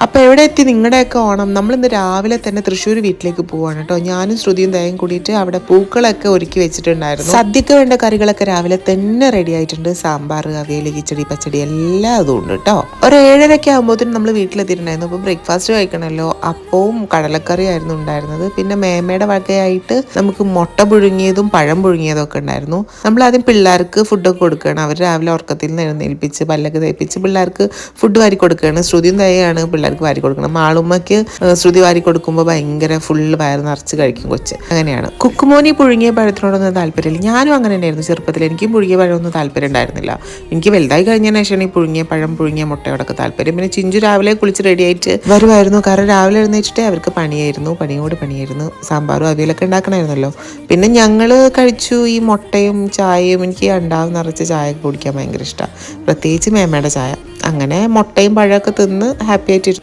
അപ്പോൾ എവിടെ എത്തി നിങ്ങളുടെയൊക്കെ ഓണം? നമ്മളിന്ന് രാവിലെ തന്നെ തൃശ്ശൂർ വീട്ടിലേക്ക് പോവാണ് കേട്ടോ. ഞാനും ശ്രുതിയും ദയയും കൂടിയിട്ട് അവിടെ പൂക്കളൊക്കെ ഒരുക്കി വെച്ചിട്ടുണ്ടായിരുന്നു. സദ്യക്ക് വേണ്ട കറികളൊക്കെ രാവിലെ തന്നെ റെഡി ആയിട്ടുണ്ട്. സാമ്പാർ, അവിയൽ, കിച്ചടി, പച്ചടി എല്ലാം അതും ഉണ്ട് കേട്ടോ. ഒരു 7:30 ആകുമ്പോഴത്തേനും നമ്മൾ വീട്ടിലെത്തിയിട്ടുണ്ടായിരുന്നു. അപ്പോൾ ബ്രേക്ക്ഫാസ്റ്റ് കഴിക്കണമല്ലോ. അപ്പവും കടലക്കറിയായിരുന്നു ഉണ്ടായിരുന്നത്. പിന്നെ മേമയുടെ വകയായിട്ട് നമുക്ക് മുട്ട പുഴുങ്ങിയതും പഴം പുഴുങ്ങിയതും ഒക്കെ ഉണ്ടായിരുന്നു. നമ്മൾ ആദ്യം പിള്ളേർക്ക് ഫുഡൊക്കെ കൊടുക്കുകയാണ്. അവർ രാവിലെ ഉറക്കത്തിൽ നിന്ന് എഴുന്നേൽപ്പിച്ച് പല്ലൊക്കെ തേപ്പിച്ച് പിള്ളേർക്ക് ഫുഡ് വാരി കൊടുക്കുകയാണ്. ശ്രുതിയും ദയയാണ് പിള്ളേർക്ക് വാരി കൊടുക്കണം. മാളുമ്മയ്ക്ക് ശ്രുതി വാരി കൊടുക്കുമ്പോൾ ഭയങ്കര ഫുള്ള് വയറ് നിറച്ച് കഴിക്കും കൊച്ച്. അങ്ങനെയാണ്. കുക്കുമോനി പുഴുങ്ങിയ പഴത്തിനോടൊന്നും താല്പര്യമില്ല. ഞാനും അങ്ങനെ തന്നെയായിരുന്നു ചെറുപ്പത്തിൽ. എനിക്കും പുഴുങ്ങിയ പഴമൊന്നും താല്പര്യം ഉണ്ടായിരുന്നില്ല. എനിക്ക് വലുതായി കഴിഞ്ഞതിന് ശേഷമാണ് ഈ പുഴുങ്ങിയ പഴം, പുഴുങ്ങിയ മുട്ടയോടൊക്കെ താല്പര്യം. പിന്നെ ചിഞ്ചു രാവിലെ കുളിച്ച് റെഡിയായിട്ട് വരുമായിരുന്നു. കാരണം രാവിലെ എഴുന്നേറ്റിട്ടേ അവർക്ക് പണിയായിരുന്നു. പണിയായിരുന്നു. സാമ്പാറും അവിയലൊക്കെ ഉണ്ടാക്കണമായിരുന്നല്ലോ. പിന്നെ ഞങ്ങൾ കഴിച്ചു ഈ മുട്ടയും ചായയും. എനിക്ക് ഉണ്ടാവും നിറച്ച് ചായ കുടിക്കാൻ ഭയങ്കര ഇഷ്ടമാണ്. പ്രത്യേകിച്ച് മേമയുടെ ചായ. അങ്ങനെ മുട്ടയും പഴമൊക്കെ തിന്ന് ഹാപ്പി ആയിട്ട്